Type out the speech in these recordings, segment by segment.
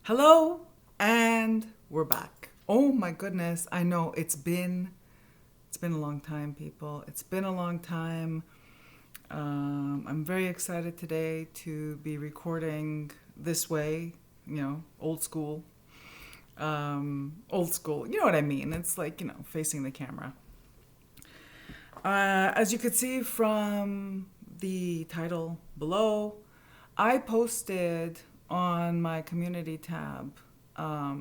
Hello, and we're back. Oh my goodness, I know it's been a long time, people. It's been a long time. I'm very excited today to be recording this way, old school. Old school, you know what I mean? It's like, facing the camera. As you could see from the title below, I posted on my community tab a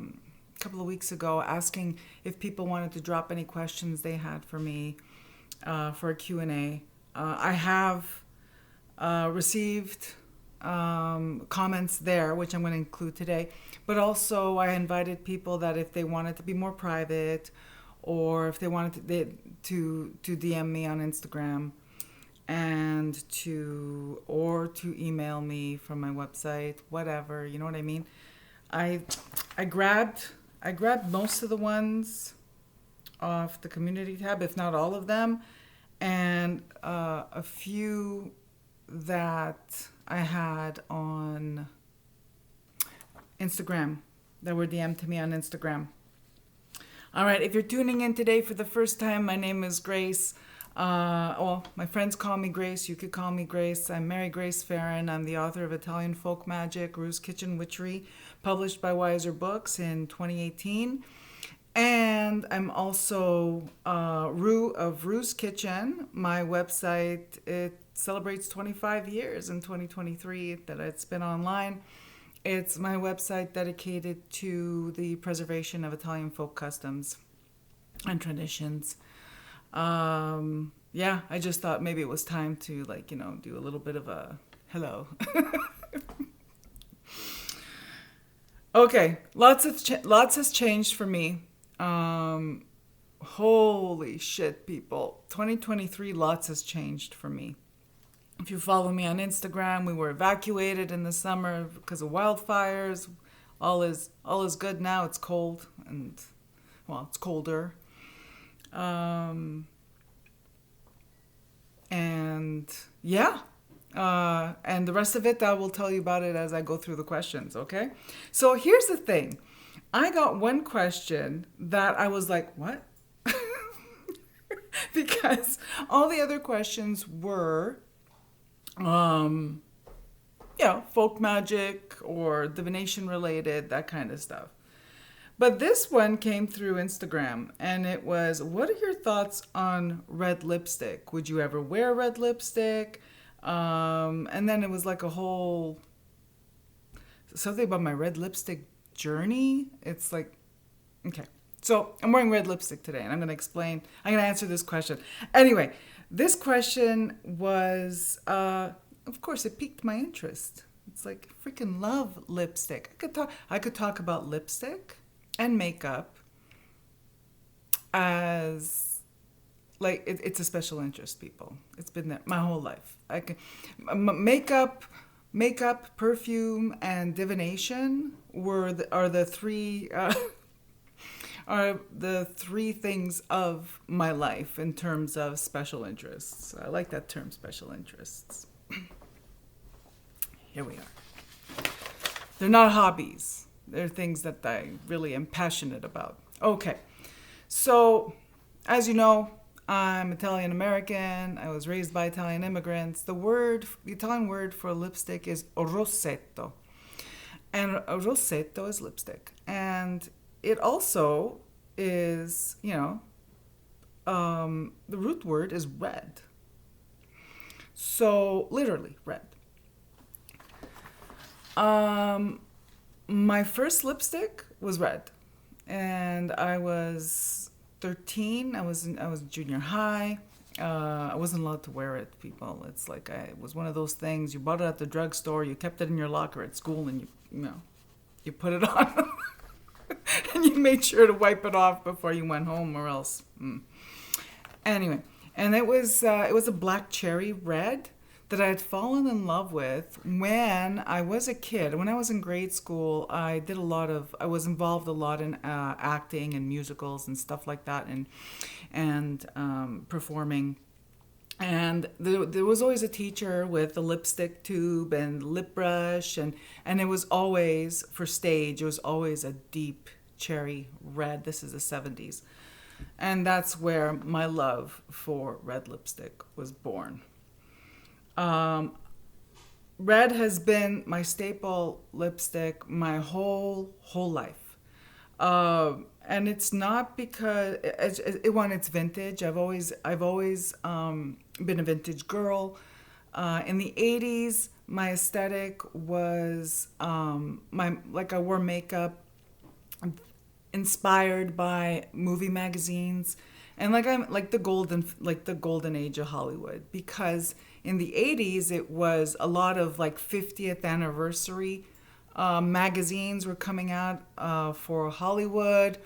couple of weeks ago asking if people wanted to drop any questions they had for me for a Q&A. I have received comments there, which I'm going to include today, but also I invited people that if they wanted to be more private or if they wanted to DM me on Instagram and to email me from my website, whatever, you know what I mean? I I grabbed most of the ones off the community tab, if not all of them, and a few that I had on Instagram that were DM'd to me on Instagram. All right, if you're tuning in today for the first time, my name is Grace. My friends call me Grace. You could call me Grace. I'm Mary Grace Fahrun. I'm the author of Italian Folk Magic, Rue's Kitchen Witchery, published by Wiser Books in 2018. And I'm also Rue of Rue's Kitchen. My website, it celebrates 25 years in 2023 that it's been online. It's my website dedicated to the preservation of Italian folk customs and traditions. I just thought maybe it was time to do a little bit of a hello. Okay, lots has changed for me. Holy shit, people. 2023, lots has changed for me. If you follow me on Instagram, we were evacuated in the summer because of wildfires. All is good now. It's cold it's colder. And the rest of it, I will tell you about it as I go through the questions, okay? So here's the thing. I got one question that I was like, what? Because all the other questions were, folk magic or divination related, that kind of stuff. But this one came through Instagram, and it was, what are your thoughts on red lipstick? Would you ever wear red lipstick? And then it was like a whole, something about my red lipstick journey. It's like, okay. So I'm wearing red lipstick today, and I'm going to answer this question. Anyway, this question was, of course, it piqued my interest. It's like, freaking love lipstick. I could talk about lipstick and makeup as it's a special interest, people. It's been there my whole life. Makeup, perfume, and divination are the three are the three things of my life in terms of special interests. I like that term, special interests. Here we are. They're not hobbies. They're things that I really am passionate about. Okay, so as you know, I'm Italian American. I was raised by Italian immigrants. The Italian word for lipstick is rossetto. And rossetto is lipstick. And it also is, the root word is red. So literally red. My first lipstick was red, and I was 13. I was junior high. I wasn't allowed to wear it, people. It's like it was one of those things. You bought it at the drugstore. You kept it in your locker at school, and you put it on, and you made sure to wipe it off before you went home, or else. Anyway, and it was a black cherry red that I had fallen in love with when I was a kid. When I was in grade school, I was involved a lot in acting and musicals and stuff like that, and performing. And there was always a teacher with a lipstick tube and lip brush, and it was always, for stage, it was always a deep cherry red. This is the 70s. And that's where my love for red lipstick was born. Red has been my staple lipstick my whole life. And it's not because it's vintage. I've always been a vintage girl. In the 80s, my aesthetic was I wore makeup inspired by movie magazines, and I'm like the golden age of Hollywood, because in the 80s it was a lot of 50th anniversary magazines were coming out for Hollywood.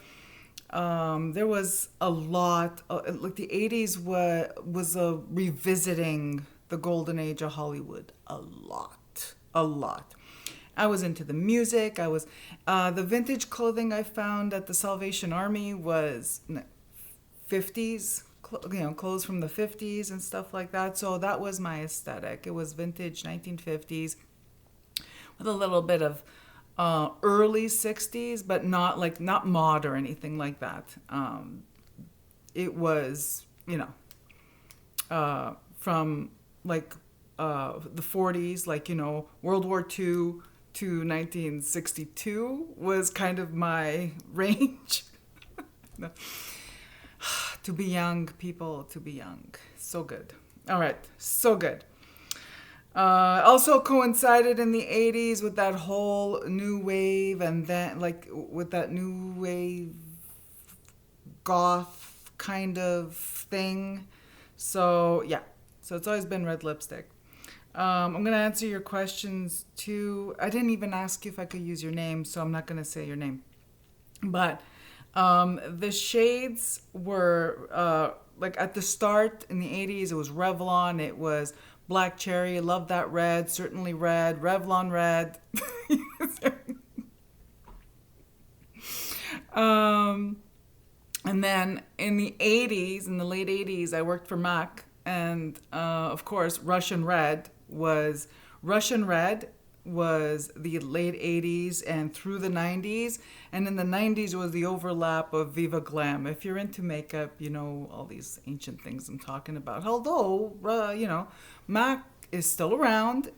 There was a lot, the 80s was a revisiting the golden age of Hollywood a lot. I was into the music. The vintage clothing I found at the Salvation Army was 50s, clothes from the 50s and stuff like that. So that was my aesthetic. It was vintage 1950s with a little bit of early 60s, but not mod or anything like that. It was, from the 40s, World War II to 1962 was kind of my range. No. To be young, people, to be young. So good. All right, so good. Also coincided in the 80s with that whole new wave, and then with that new wave goth kind of thing. So yeah, so it's always been red lipstick. I'm going to answer your questions too. I didn't even ask you if I could use your name, so I'm not going to say your name. But the shades were at the start in the 80s, it was Revlon, it was Black Cherry, love that red, certainly red, Revlon red. And then in the 80s, in the late 80s, I worked for MAC, and of course, Russian red was the late 80s and through the 90s. And in the 90s was the overlap of Viva Glam. If you're into makeup, you know all these ancient things I'm talking about. Although, MAC is still around,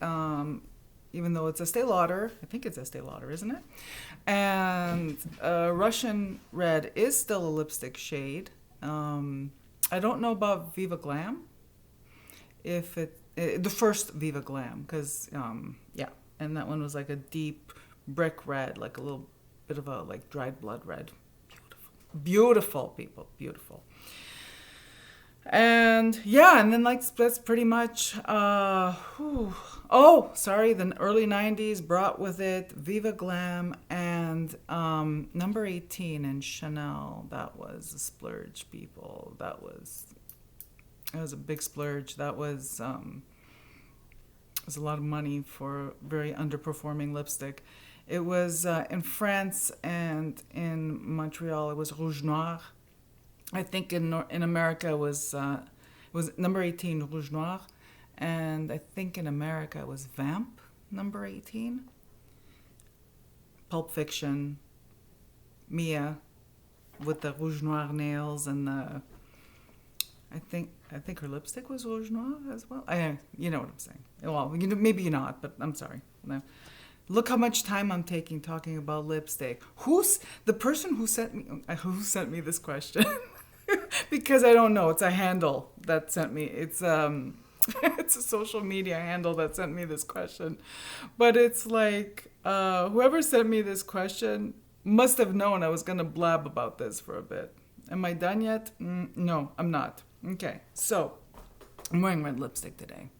even though it's Estee Lauder. I think it's Estee Lauder, isn't it? And Russian red is still a lipstick shade. I don't know about Viva Glam. If the first Viva Glam, because and that one was like a deep brick red, like a little bit of a dried blood red. Beautiful people, beautiful. And yeah, and then that's pretty much the early 90s brought with it Viva Glam and number 18 in Chanel. That was a splurge, people. That was a big splurge. That was a lot of money for very underperforming lipstick. It was in France and in Montreal. It was Rouge Noir. I think in America it was number 18 Rouge Noir, and I think in America it was Vamp number 18. Pulp Fiction, Mia with the Rouge Noir nails, and I think her lipstick was Rouge Noir as well. You know what I'm saying. Well, maybe not, but I'm sorry. No. Look how much time I'm taking talking about lipstick. Who's the person who sent me this question? Because I don't know. It's a handle that sent me. It's it's a social media handle that sent me this question. But it's whoever sent me this question must have known I was going to blab about this for a bit. Am I done yet? No, I'm not. Okay, so I'm wearing red lipstick today.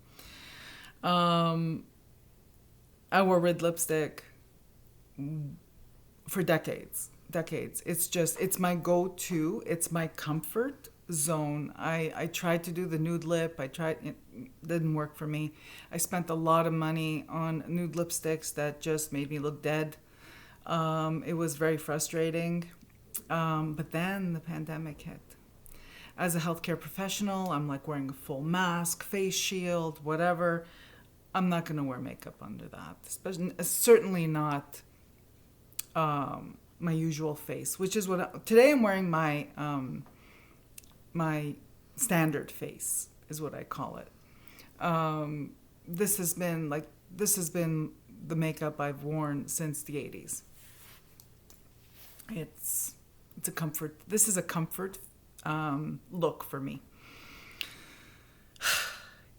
I wore red lipstick for decades. It's my go-to. It's my comfort zone. I tried to do the nude lip. It didn't work for me. I spent a lot of money on nude lipsticks that just made me look dead. It was very frustrating. But then the pandemic hit. as a healthcare professional, I'm like wearing a full mask, face shield, whatever. I'm not going to wear makeup under that, especially certainly not my usual face, which is today I'm wearing my standard face is what I call it. This has been the makeup I've worn since the 80s. It's a comfort. This is a comfort look for me.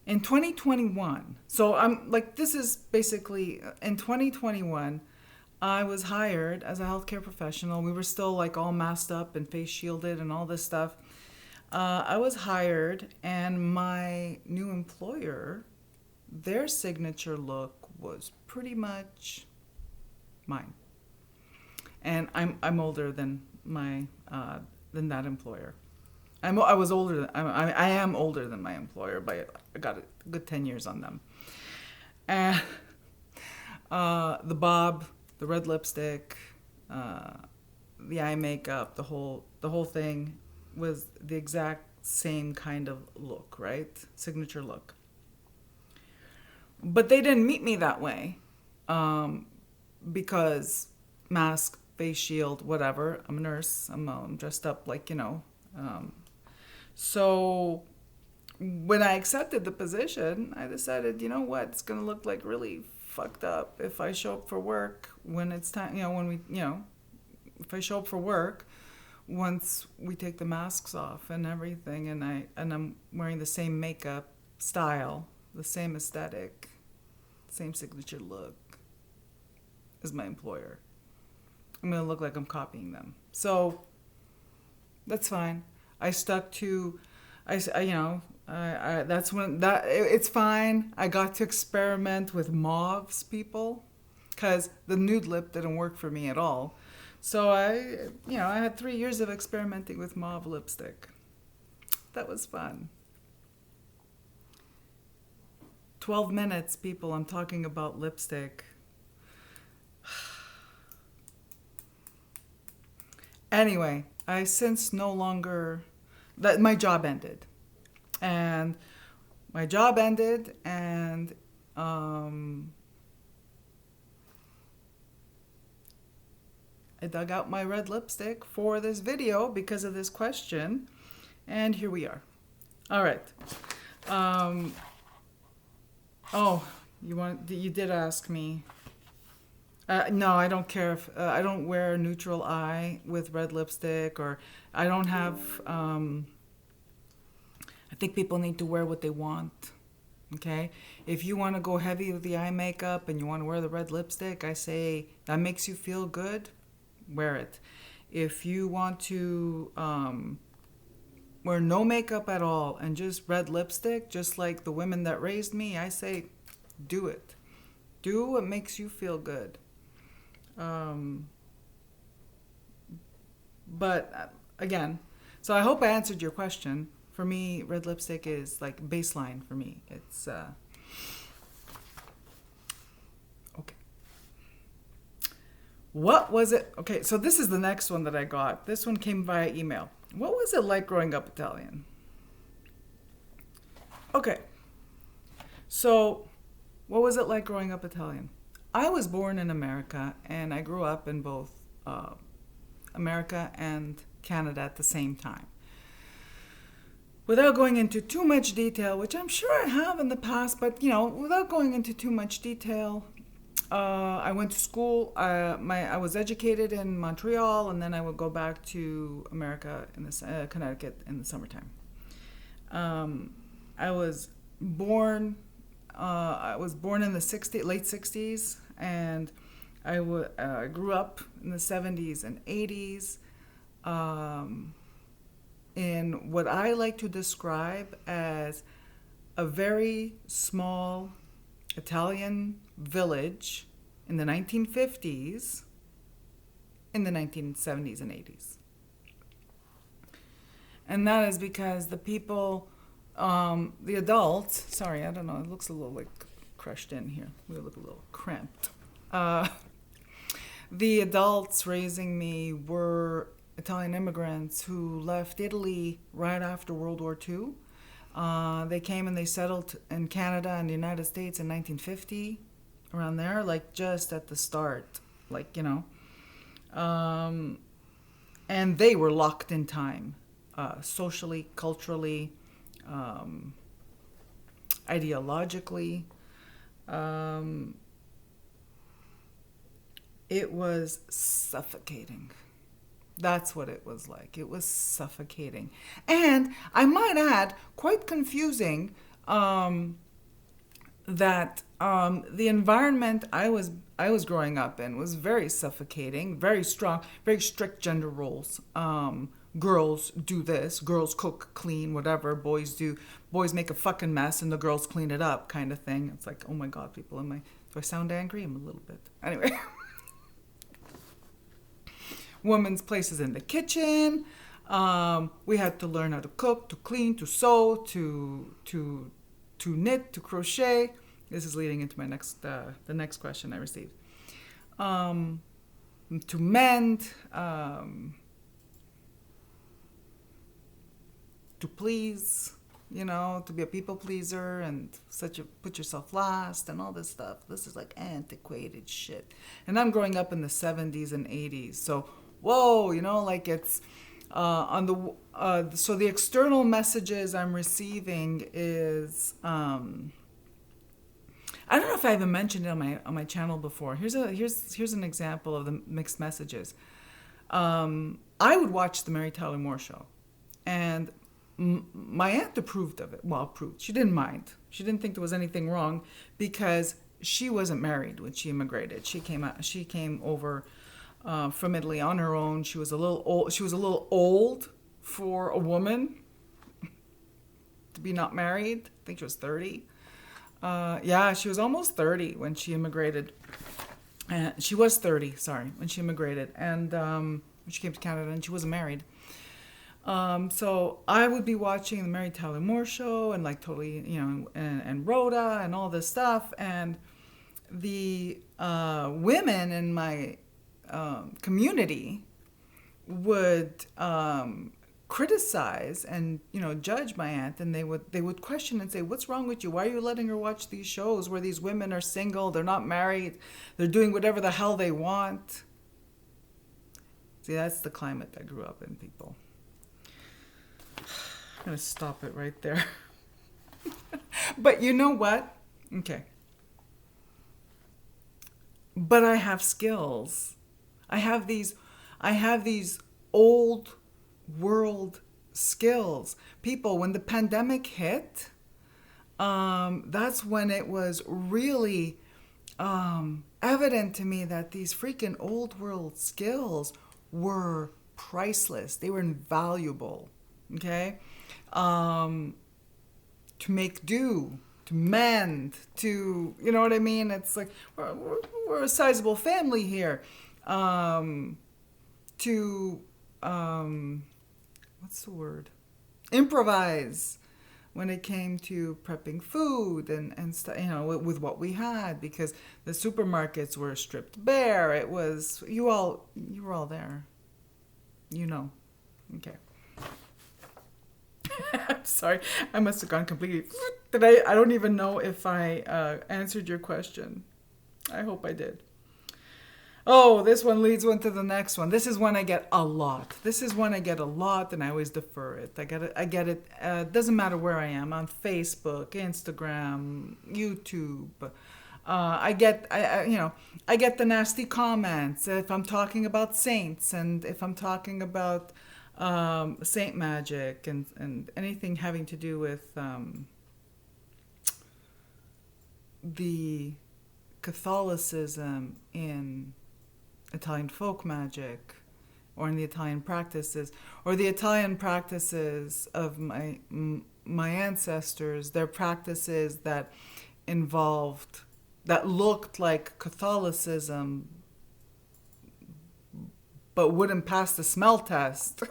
In 2021, so I'm like, this is basically, in 2021, I was hired as a healthcare professional. We were still like all masked up and face shielded and all this stuff. I was hired, and my new employer, their signature look was pretty much mine. And I'm older than than that employer. I was older. I am older than my employer, but I got a good 10 years on them. And the bob, the red lipstick, the eye makeup, the whole thing was the exact same kind of look, right? Signature look. But they didn't meet me that way, because mask, face shield, whatever. I'm a nurse. I'm dressed up like, So when I accepted the position, I decided, you know what, it's going to look like really fucked up if I show up for work when it's time, if I show up for work once we take the masks off and everything, and I'm wearing the same makeup style, the same aesthetic, same signature look as my employer. I'm going to look like I'm copying them. So that's fine. I stuck to, it's fine. I got to experiment with mauves, people, because the nude lip didn't work for me at all. So I had 3 years of experimenting with mauve lipstick. That was fun. 12 minutes, people, I'm talking about lipstick. Anyway, I since no longer, that my job ended. And my job ended, and I dug out my red lipstick for this video because of this question. And here we are. All right. You did ask me. No, I don't care if I don't wear a neutral eye with red lipstick, or I don't have. I think people need to wear what they want. Okay, if you want to go heavy with the eye makeup and you want to wear the red lipstick, I say that makes you feel good, wear it. If you want to wear no makeup at all and just red lipstick, just like the women that raised me, I say do it. Do what makes you feel good. But again, so I hope I answered your question. For me, red lipstick is like baseline for me. It's okay. What was it? Okay, so this is the next one that I got. This one came via email. What was it like growing up Italian? Okay, so what was it like growing up Italian? I was born in America, and I grew up in both America and Canada at the same time. Without going into too much detail, which I'm sure I have in the past, but without going into too much detail, I went to school. I was educated in Montreal, and then I would go back to America in Connecticut in the summertime. I was born in the late 60s, and I grew up in the 70s and 80s in what I like to describe as a very small Italian village in the 1950s, in the 1970s and 80s. And that is because the people, the adults, sorry, I don't know, it looks a little like crushed in here. We look a little cramped. The adults raising me were Italian immigrants who left Italy right after World War II. They came and they settled in Canada and the United States in 1950, around there, like just at the start, like, you know. And they were locked in time, socially, culturally, ideologically. It was suffocating. That's what it was like. It was suffocating. And I might add, quite confusing, that the environment I was growing up in was very suffocating, very strong, very strict gender roles. Girls do this, girls cook, clean, whatever. Boys make a fucking mess and the girls clean it up, kind of thing. It's like, oh my God, people do I sound angry? I'm a little bit. Anyway. Women's places in the kitchen. We had to learn how to cook, to clean, to sew, to knit, to crochet. This is leading into my the next question I received. To mend, to please, you know, to be a people pleaser and put yourself last and all this stuff. This is like antiquated shit. And I'm growing up in the 70s and 80s, so whoa, you know, like it's so the external messages I'm receiving is I don't know if I even mentioned it on my channel before. Here's an example of the mixed messages. I would watch the Mary Tyler Moore Show, and my aunt approved of it. Well, approved. She didn't mind. She didn't think there was anything wrong because she wasn't married when she immigrated. She came over from Italy on her own. She was a little old for a woman to be not married. I think she was 30. Yeah, she was almost 30 when she immigrated. She was 30, sorry, when she immigrated. And when she came to Canada, and she wasn't married. So I would be watching the Mary Tyler Moore Show and like totally, you know, and Rhoda and all this stuff. And the women in my community would criticize and, you know, judge my aunt, and they would question and say, what's wrong with you? Why are you letting her watch these shows where these women are single, they're not married, they're doing whatever the hell they want? See, that's the climate I grew up in, people. I'm going to stop it right there. But you know what? Okay. But I have skills. I have these old world skills. People, when the pandemic hit, that's when it was really evident to me that these freaking old world skills were priceless. They were invaluable. Okay? To make do, to mend, to, you know what I mean? It's like, we're a sizable family here. What's the word? Improvise when it came to prepping food and stuff, you know, with what we had, because the supermarkets were stripped bare. It was, you were all there. You know. Okay. I'm sorry. I must have gone completely... I don't even know if I answered your question. I hope I did. Oh, this one leads one to the next one. This is one I get a lot. And I always defer it. I get it. Doesn't matter where I am, on Facebook, Instagram, YouTube. I get the nasty comments if I'm talking about saints, and if I'm talking about saint magic and anything having to do with the Catholicism in Italian folk magic, or in the Italian practices, or the Italian practices of my ancestors, their practices that looked like Catholicism but wouldn't pass the smell test.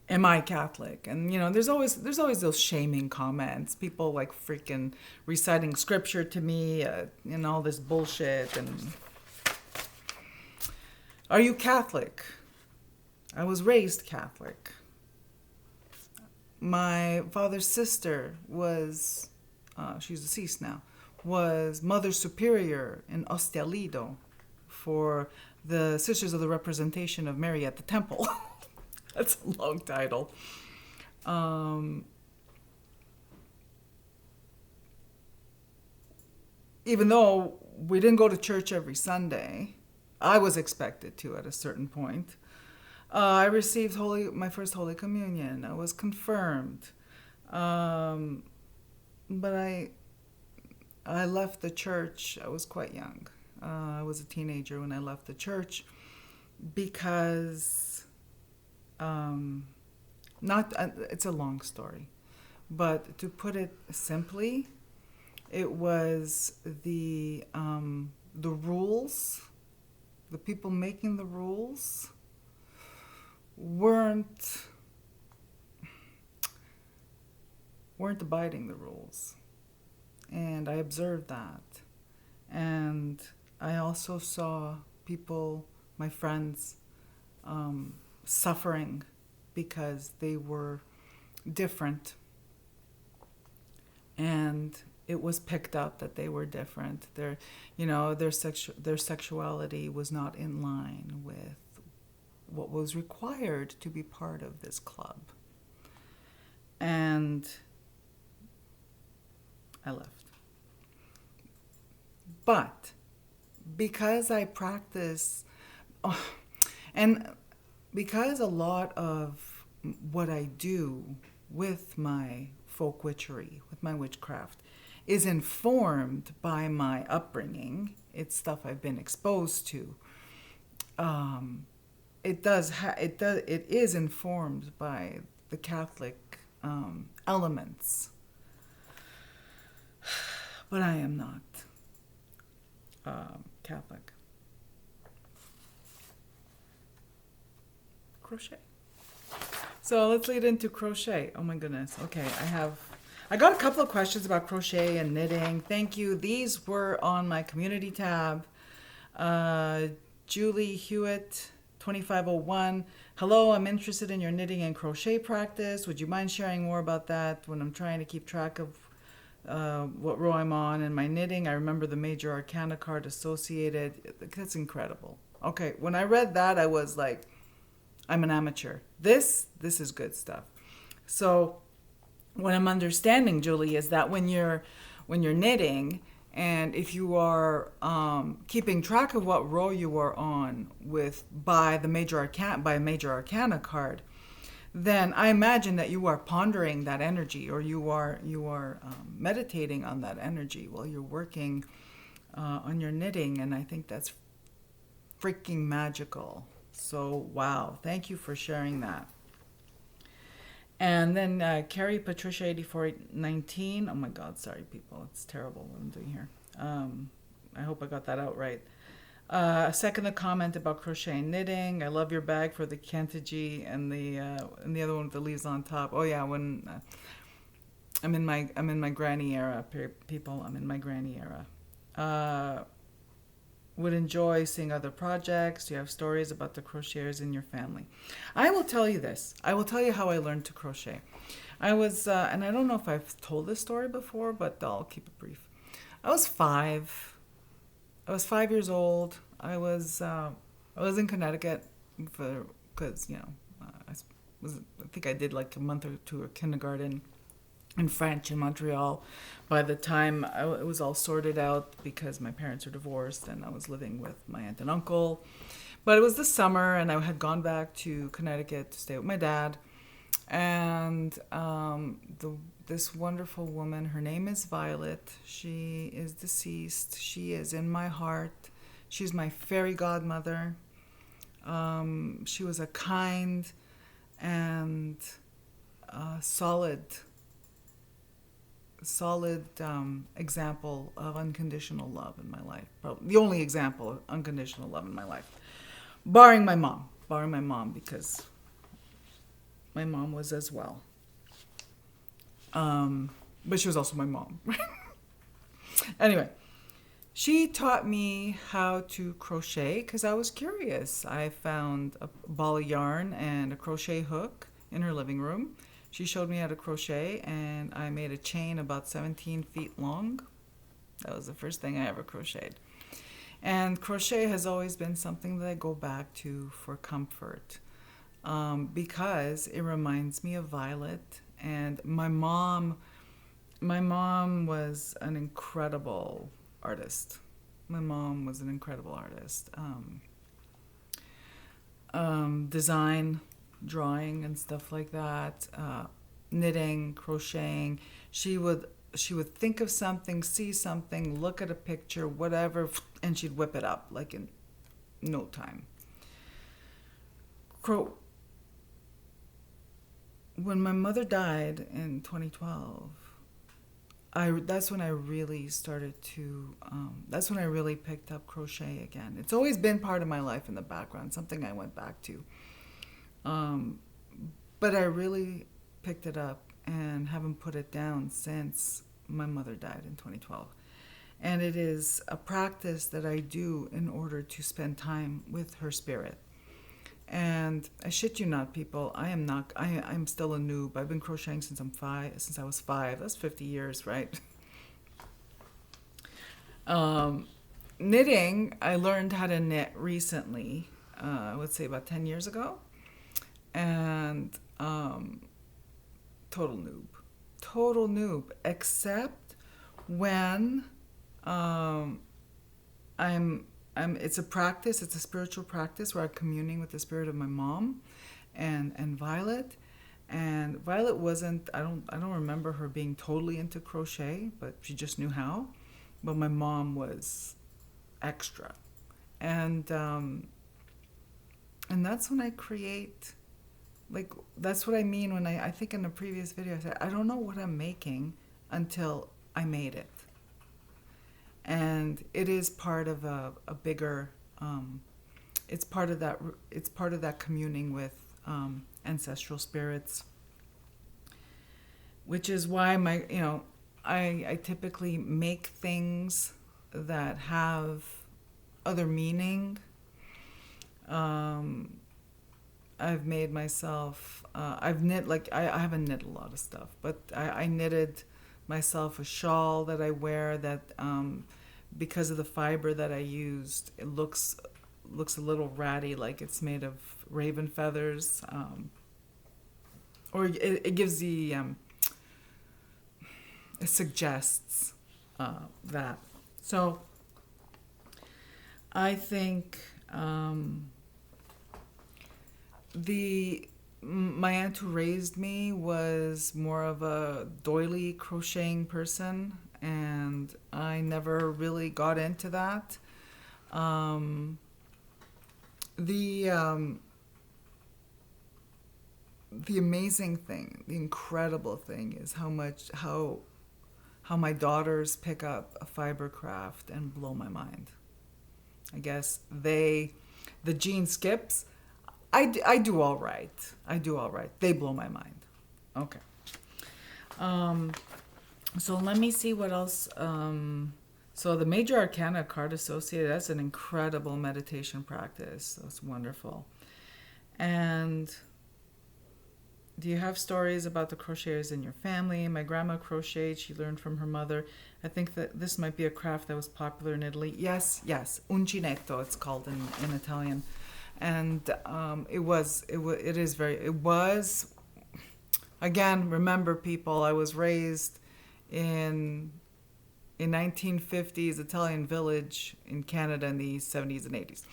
Am I Catholic? And, you know, there's always those shaming comments. People like freaking reciting scripture to me and all this bullshit. And Are you Catholic? I was raised Catholic. My father's sister was, she's deceased now, was Mother Superior in Ostialido for the Sisters of the Representation of Mary at the Temple. That's a long title. Even though we didn't go to church every Sunday, I was expected to at a certain point. I received my first Holy Communion. I was confirmed. But I left the church. I was quite young. I was a teenager when I left the church because it's a long story, but to put it simply, it was the rules, the people making the rules weren't abiding the rules. And I observed that. And I also saw people, my friends, suffering because they were different. And it was picked up that they were different. Their sexuality was not in line with what was required to be part of this club. And I left. But because I practice, and because a lot of what I do with my folk witchery, with my witchcraft, is informed by my upbringing, it's stuff I've been exposed to. It is informed by the Catholic elements, but I am not Catholic. Crochet. So let's lead into crochet. Oh my goodness. Okay, I got a couple of questions about crochet and knitting. Thank you. These were on my community tab. Julie Hewitt, 2501. Hello, I'm interested in your knitting and crochet practice. Would you mind sharing more about that? When I'm trying to keep track of what row I'm on in my knitting, I remember the Major Arcana card associated. That's incredible. Okay, when I read that, I was like, I'm an amateur. This is good stuff. So what I'm understanding, Julie, is that when you're knitting, and if you are keeping track of what row you are on by a Major Arcana card, then I imagine that you are pondering that energy, or you are meditating on that energy while you're working on your knitting, and I think that's freaking magical. So wow, thank you for sharing that. And then Carrie Patricia 8419. Oh my God, sorry people, it's terrible what I'm doing here. I hope I got that out right. Second, a comment about crochet and knitting. I love your bag for the Kantiji and the other one with the leaves on top. Oh yeah, when I'm in my granny era, people. I'm in my granny era. Would enjoy seeing other projects. Do you have stories about the crocheters in your family? I will tell you this. I will tell you how I learned to crochet. I was, and I don't know if I've told this story before, but I'll keep it brief. I was 5 years old. I was in Connecticut because I think I did like a month or two of kindergarten in French in Montreal. By the time it was all sorted out because my parents were divorced and I was living with my aunt and uncle. But it was the summer and I had gone back to Connecticut to stay with my dad. And this wonderful woman, her name is Violet. She is deceased. She is in my heart. She's my fairy godmother. She was a kind and solid example of unconditional love in my life. Probably the only example of unconditional love in my life. Barring my mom, because my mom was as well. But she was also my mom. Anyway, She taught me how to crochet because I was curious. I found a ball of yarn and a crochet hook in her living room. She showed me how to crochet, and I made a chain about 17 feet long. That was the first thing I ever crocheted. And crochet has always been something that I go back to for comfort, because it reminds me of Violet. And my mom was an incredible artist. My mom was an incredible artist. Design, drawing, and stuff like that. Knitting, crocheting. She would think of something, see something, look at a picture, whatever, and she'd whip it up like in no time. When my mother died in 2012, that's when I really started to, that's when I really picked up crochet again. It's always been part of my life in the background, something I went back to. But I really picked it up and haven't put it down since my mother died in 2012. And it is a practice that I do in order to spend time with her spirit. And I shit you not, people, I'm still a noob. I've been crocheting since I was 5. That's 50 years, right? Knitting, I learned how to knit recently, I would say about 10 years ago. And total noob, except when it's a practice, it's a spiritual practice where I'm communing with the spirit of my mom and Violet. And Violet wasn't, I don't remember her being totally into crochet, but she just knew how. But my mom was extra. And that's when I create, like, that's what I mean when I think in a previous video I said, I don't know what I'm making until I made it. And it is part of a bigger, it's part of that communing with ancestral spirits, which is why I typically make things that have other meaning. I've made myself, I've knit, like, I haven't knit a lot of stuff, but I knitted myself a shawl that I wear that, because of the fiber that I used, it looks a little ratty, like it's made of raven feathers, or it gives it suggests that. So I think my aunt who raised me was more of a doily crocheting person, and I never really got into that. The amazing thing, the incredible thing is how my daughters pick up a fiber craft and blow my mind. I guess the gene skips. I do all right. They blow my mind. Okay. So let me see what else. So the Major Arcana card associated, that's an incredible meditation practice. That's wonderful. And do you have stories about the crocheters in your family? My grandma crocheted. She learned from her mother. I think that this might be a craft that was popular in Italy. Yes. Uncinetto, it's called in Italian. And it was, again, remember people, I was raised in 1950s Italian village in Canada in the 70s and 80s.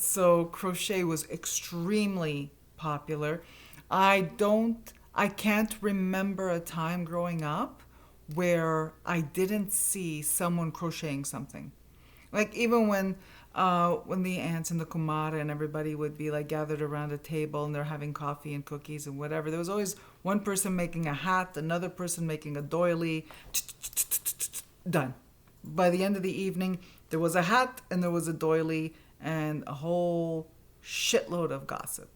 So crochet was extremely popular. I can't remember a time growing up where I didn't see someone crocheting something. Like even when the aunts and the kumara and everybody would be like gathered around a table and they're having coffee and cookies and whatever, there was always one person making a hat, another person making a doily, done. By the end of the evening, there was a hat and there was a doily and a whole shitload of gossip.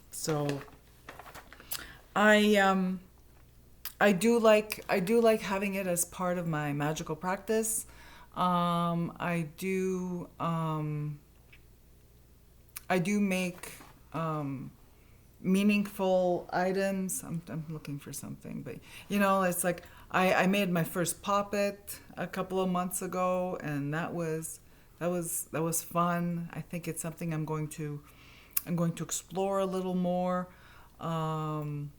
So I do like having it as part of my magical practice. I do. I do make meaningful items. I'm looking for something, but it's like I made my first poppet a couple of months ago, and that was fun. I think it's something I'm going to explore a little more. Um,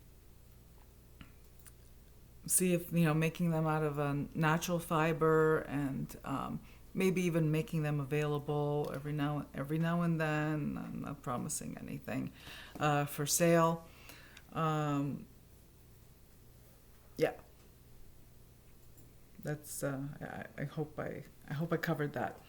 See if making them out of a natural fiber, and maybe even making them available every now and then. I'm not promising anything for sale. Um, yeah, that's. I hope I covered that.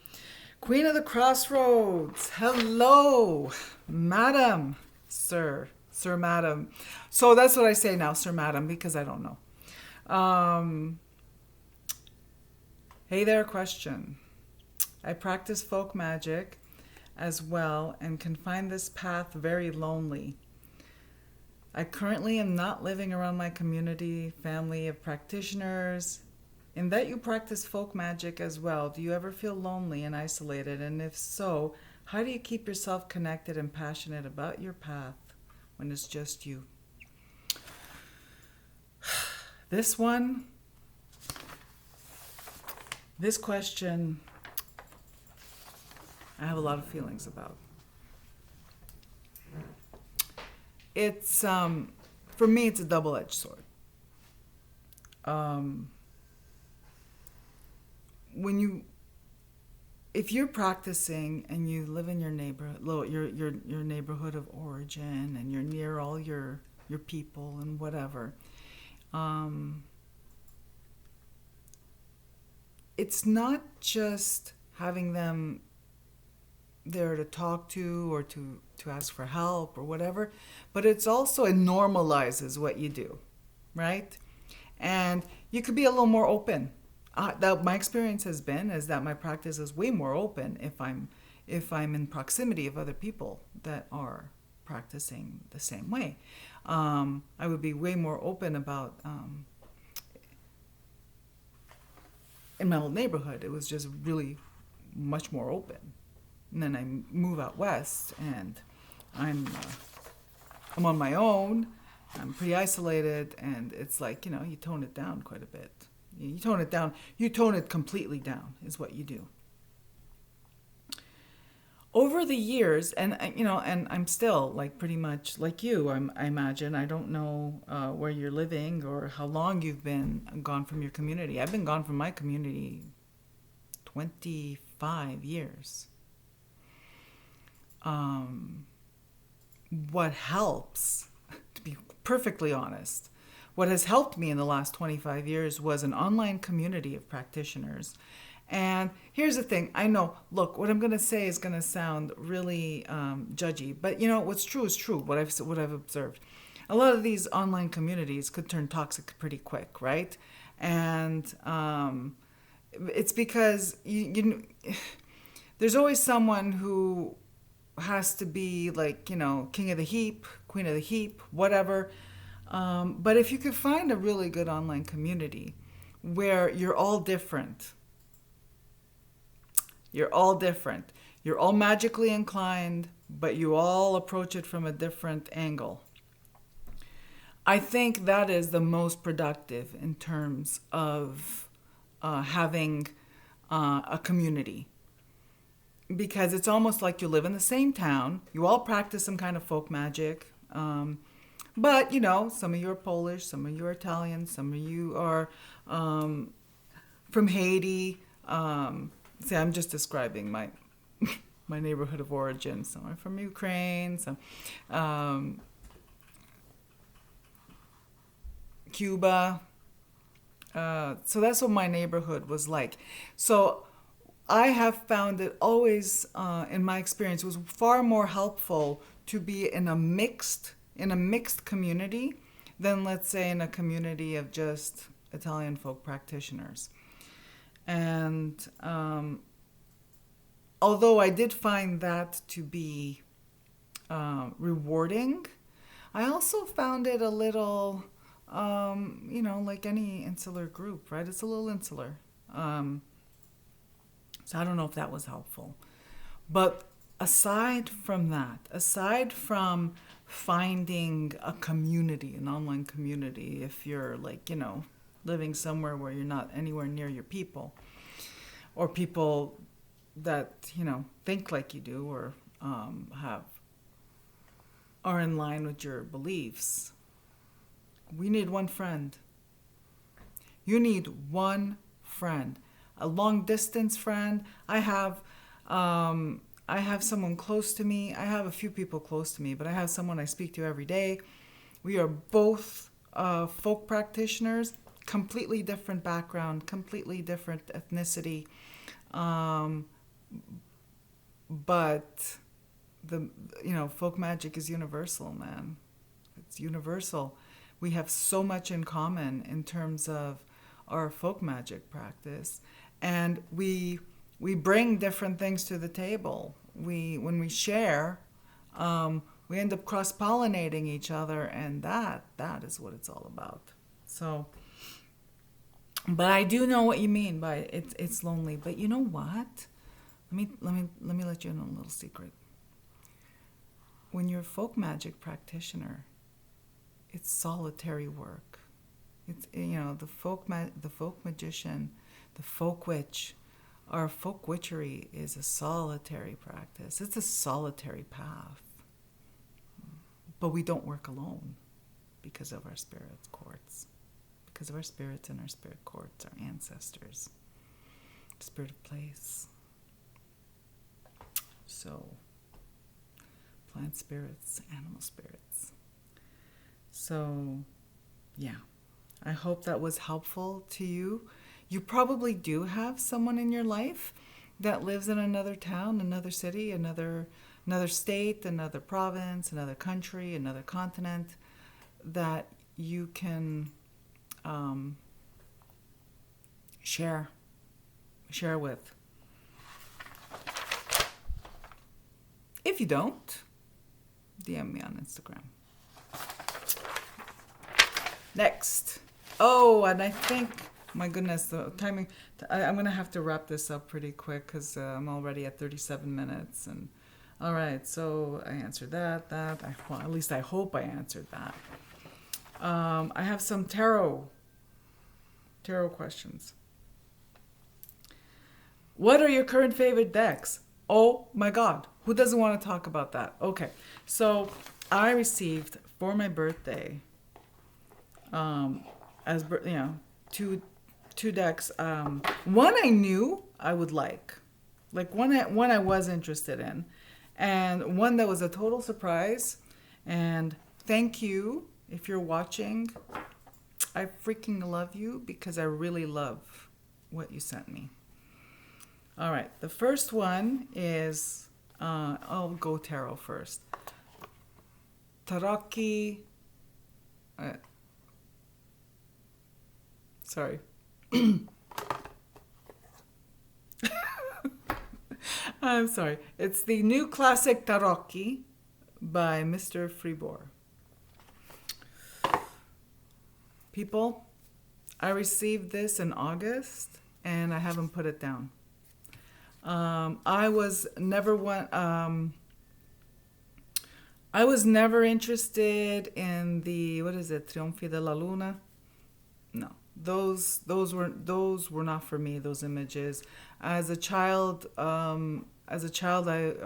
Queen of the Crossroads. Hello, madam, sir, madam. So that's what I say now, sir, madam, because I don't know. Um, Hey there, question. I practice folk magic as well and can find this path very lonely. I currently am not living around my community, family of practitioners. In that you practice folk magic as well, do you ever feel lonely and isolated? And if so, how do you keep yourself connected and passionate about your path when it's just you? This one, this question, I have a lot of feelings about. It's for me, it's a double-edged sword. Um, when you, if you're practicing and you live in your neighborhood, your neighborhood of origin, and you're near all your people and whatever, um, it's not just having them there to talk to, or to ask for help or whatever, but it normalizes what you do, right? And you could be a little more open. That my experience has been is that my practice is way more open if I'm in proximity of other people that are practicing the same way. I would be way more open about. In my old neighborhood, it was just really much more open. And then I move out west, and I'm on my own. I'm pretty isolated, and it's like you tone it down quite a bit. You tone it down. You tone it completely down is what you do. Over the years, and I'm still like pretty much like you. I imagine. I don't know where you're living or how long you've been gone from your community. I've been gone from my community 25 years. What helps, to be perfectly honest, what has helped me in the last 25 years was an online community of practitioners. And here's the thing. I know, look, what I'm going to say is going to sound really judgy, but what's true is true, what I've observed. A lot of these online communities could turn toxic pretty quick, right? And it's because there's always someone who has to be like, king of the heap, queen of the heap, whatever. But if you could find a really good online community where you're all different, you're all magically inclined, but you all approach it from a different angle, I think that is the most productive in terms of having a community. Because it's almost like you live in the same town, you all practice some kind of folk magic, but some of you are Polish, some of you are Italian, some of you are from Haiti. See, I'm just describing my my neighborhood of origin. Some are from Ukraine, some Cuba. So that's what my neighborhood was like. So I have found it always, in my experience, was far more helpful to be in a mixed community than, let's say, in a community of just Italian folk practitioners. And although I did find that to be rewarding, I also found it a little, like any insular group, right? It's a little insular. So I don't know if that was helpful. But aside from that, aside from finding a community, an online community, if you're like, living somewhere where you're not anywhere near your people, or people that, think like you do, or have are in line with your beliefs, we need one friend. You need one friend, a long distance friend. I have someone close to me. I have a few people close to me, but I have someone I speak to every day. We are both folk practitioners, completely different background, completely different ethnicity, but folk magic is universal, man. It's universal. We have so much in common in terms of our folk magic practice, and we bring different things to the table. When we share, we end up cross-pollinating each other, and that is what it's all about. So, but I do know what you mean by it's lonely. But you know what? Let me let you in on a little secret. When you're a folk magic practitioner, it's solitary work. It's the folk magician, the folk witch. Our folk witchery is a solitary practice. It's a solitary path. But we don't work alone because of our spirit courts. Because of our spirits and our spirit courts, our ancestors, spirit of place. So, plant spirits, animal spirits. So, yeah. I hope that was helpful to you. You probably do have someone in your life that lives in another town, another city, another state, another province, another country, another continent that you can share with. If you don't, DM me on Instagram. Next. Oh, and I think, my goodness, the timing, I'm going to have to wrap this up pretty quick because I'm already at 37 minutes. And all right, so I answered that. Well, at least I hope I answered that. I have some tarot questions. What are your current favorite decks? Oh my God, who doesn't want to talk about that? Okay, so I received for my birthday, two decks. One I knew I would like one I was interested in, and one that was a total surprise. And thank you if you're watching. I freaking love you because I really love what you sent me. All right, the first one is, I'll go tarot first. Tarocchi, sorry. I'm sorry. It's the new classic Tarocchi by Mr. Fribourg. People, I received this in August and I haven't put it down. I was never interested in the, what is it, Trionfi de la Luna? No, those were not for me. Those images. As a child, I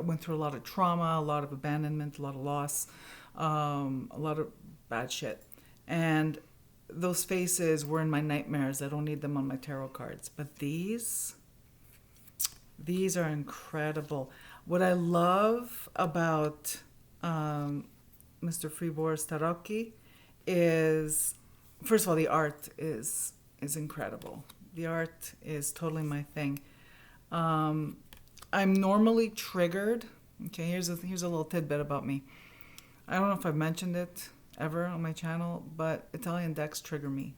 went through a lot of trauma, a lot of abandonment, a lot of loss, a lot of bad shit, and those faces were in my nightmares. I don't need them on my tarot cards, but these are incredible. What I love about Mr. Fribourg's Tarocchi is, first of all, the art is incredible. The art is totally my thing. I'm normally triggered. Okay, here's a little tidbit about me. I don't know if I've mentioned it ever on my channel, but Italian decks trigger me.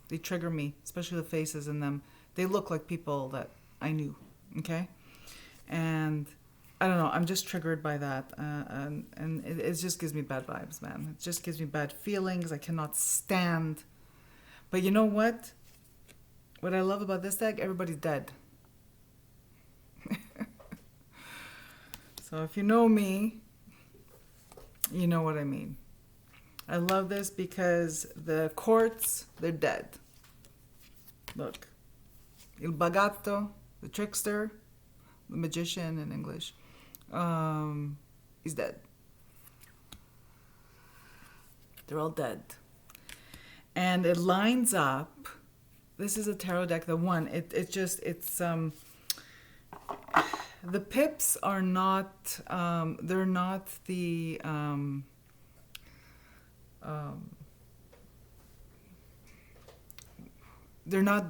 They trigger me, especially the faces in them. They look like people that I knew. Okay, and I don't know. I'm just triggered by that, and it just gives me bad vibes, man. It just gives me bad feelings. I cannot stand. But you know what? What I love about this deck, everybody's dead. So if you know me, you know what I mean. I love this because the courts, they're dead. Look. Il Bagatto, the trickster, the magician in English, is dead. They're all dead. And it lines up. This is a tarot deck, the one. The pips are not, they're not the, they're not,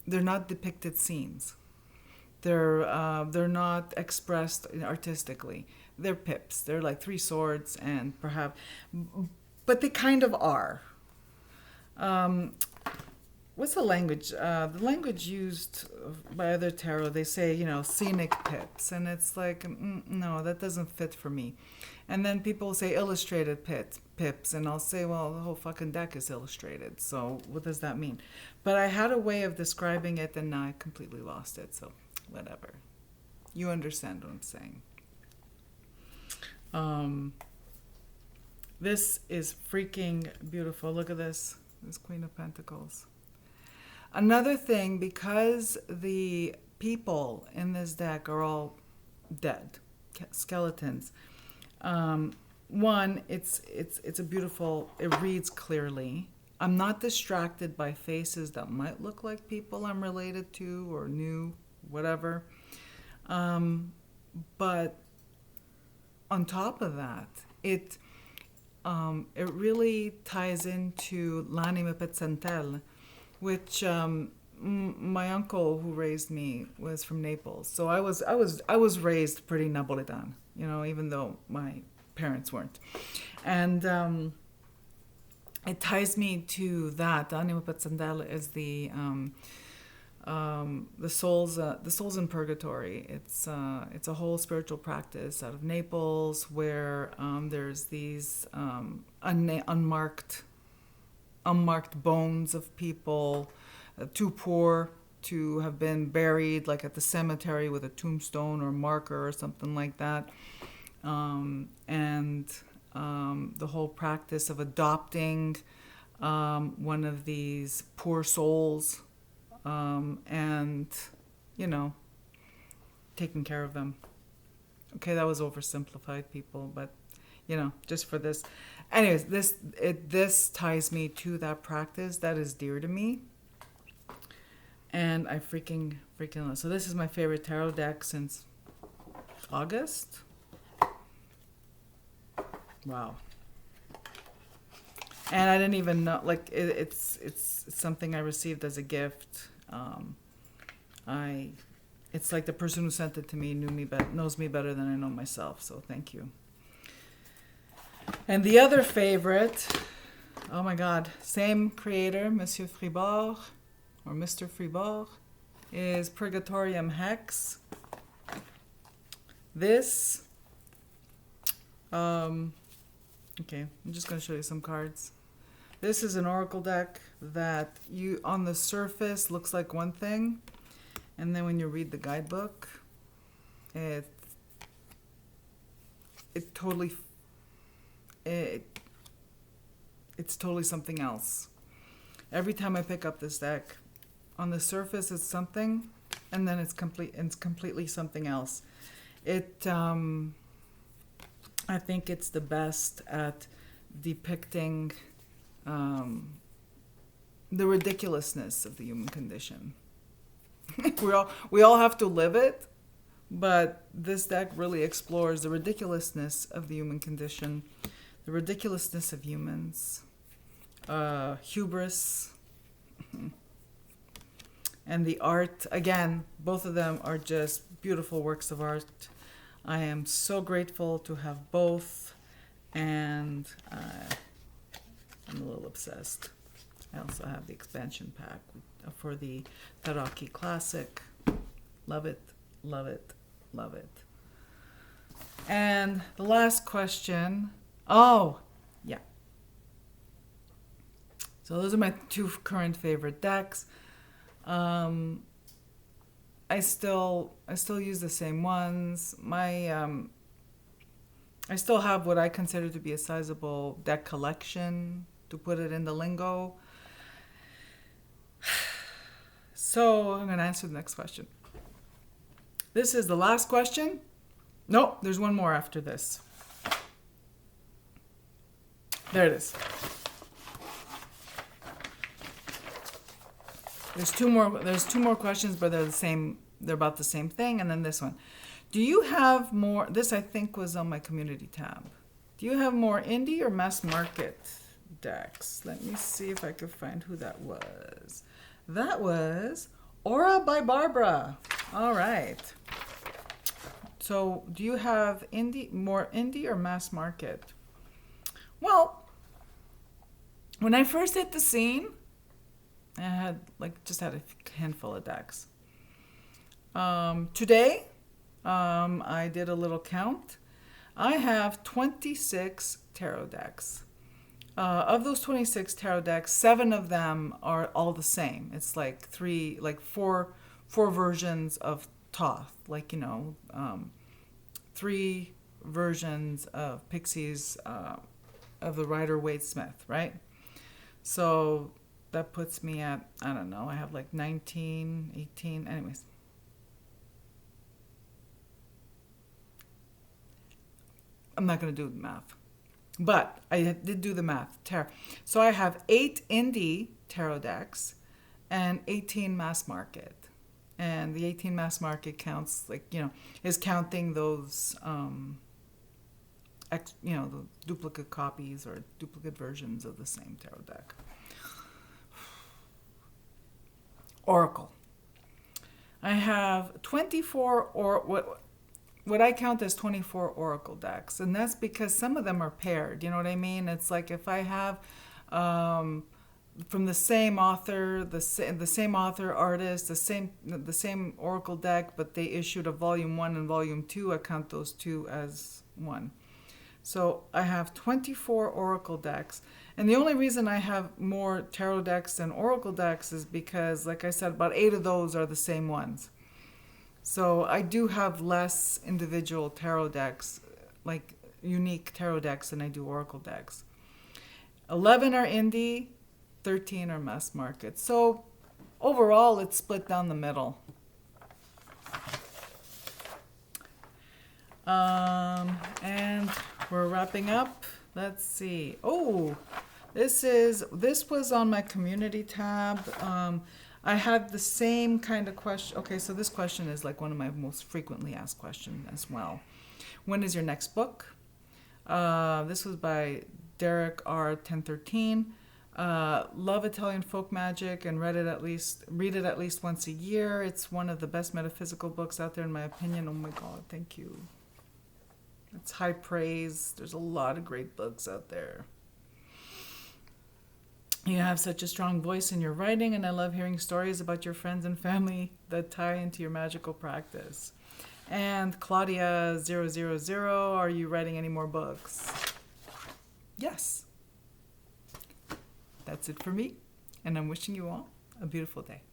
they're not depicted scenes. They're not expressed artistically. They're pips. They're like three swords and perhaps, but they kind of are. What's the language? The language used by other tarot, they say, scenic pips. And it's like, no, that doesn't fit for me. And then people say illustrated pips. And I'll say, well, the whole fucking deck is illustrated. So what does that mean? But I had a way of describing it and now I completely lost it. So whatever. You understand what I'm saying. This is freaking beautiful. Look at this. This Queen of Pentacles. Another thing, because the people in this deck are all dead, skeletons. One, it's a beautiful, it reads clearly. I'm not distracted by faces that might look like people I'm related to or knew, whatever. But on top of that, it really ties into l'anima pezzentelle, which my uncle who raised me was from Naples. So I was raised pretty Napoletan, even though my parents weren't. And it ties me to that. Anima pezzentelle is the souls in purgatory. It's a whole spiritual practice out of Naples where there's these unmarked bones of people too poor to have been buried like at the cemetery with a tombstone or marker or something like that. And the whole practice of adopting one of these poor souls and, taking care of them. Okay, that was oversimplified, people, but, just for this. Anyways, this ties me to that practice that is dear to me. And I freaking love. So this is my favorite tarot deck since August. Wow. And I didn't even know, like, it's something I received as a gift. It's like the person who sent it to me knows me better than I know myself, so thank you. And the other favorite, oh my God, same creator, Monsieur Fribord, or Mr. Fribord, is Purgatorium Hex. This, okay, I'm just going to show you some cards. This is an oracle deck that on the surface looks like one thing, and then when you read the guidebook, it's totally something else. Every time I pick up this deck, on the surface it's something, and then it's completely something else. I think it's the best at depicting the ridiculousness of the human condition. we all have to live it, but this deck really explores the ridiculousness of the human condition, the ridiculousness of humans, hubris, and the art. Again, both of them are just beautiful works of art. I am so grateful to have both, and I'm a little obsessed. I also have the expansion pack for the Taraki Classic. Love it, love it, love it. And the last question. Oh, yeah. So those are my two current favorite decks. I still use the same ones. I still have what I consider to be a sizable deck collection, to put it in the lingo. So I'm going to answer the next question. This is the last question. Nope, there's one more after this. There it is. There's two more questions, but they're about the same thing, and then this one. Do you have more, this I think was on my community tab. Do you have more indie or mass market decks? Let me see if I could find who that was. That was Aura by Barbara. All right. So do you have more indie or mass market? Well, when I first hit the scene, I had just had a handful of decks. Today, I did a little count. I have 26 tarot decks. Of those 26 tarot decks, 7 of them are all the same. It's four versions of Thoth, 3 versions of Pixies of the Rider Waite Smith, right? So that puts me at, I don't know, I have 19, 18, anyways. I'm not going to do the math, but I did do the math. So I have 8 indie tarot decks and 18 mass market. And the 18 mass market counts, is counting those, the duplicate copies or duplicate versions of the same tarot deck. Oracle. I have 24 what I count as 24 Oracle decks, and that's because some of them are paired. You know what I mean? It's like if I have from the same author, the same author, artist, the same Oracle deck, but they issued a volume 1 and volume 2, I count those 2 as one. So I have 24 Oracle decks. And the only reason I have more tarot decks than Oracle decks is because, like I said, about 8 of those are the same ones. So I do have less individual tarot decks, unique tarot decks, than I do Oracle decks. 11 are indie, 13 are mass market. So overall, it's split down the middle. And we're wrapping up. Let's see. Oh, this was on my community tab. I had the same kind of question. Okay, so this question is one of my most frequently asked questions as well. When is your next book? This was by Derek R. 1013. Love Italian folk magic and read it at least once a year. It's one of the best metaphysical books out there, in my opinion. Oh my God, thank you. It's high praise. There's a lot of great books out there. You have such a strong voice in your writing, and I love hearing stories about your friends and family that tie into your magical practice. And Claudia 000, are you writing any more books? Yes. That's it for me, and I'm wishing you all a beautiful day.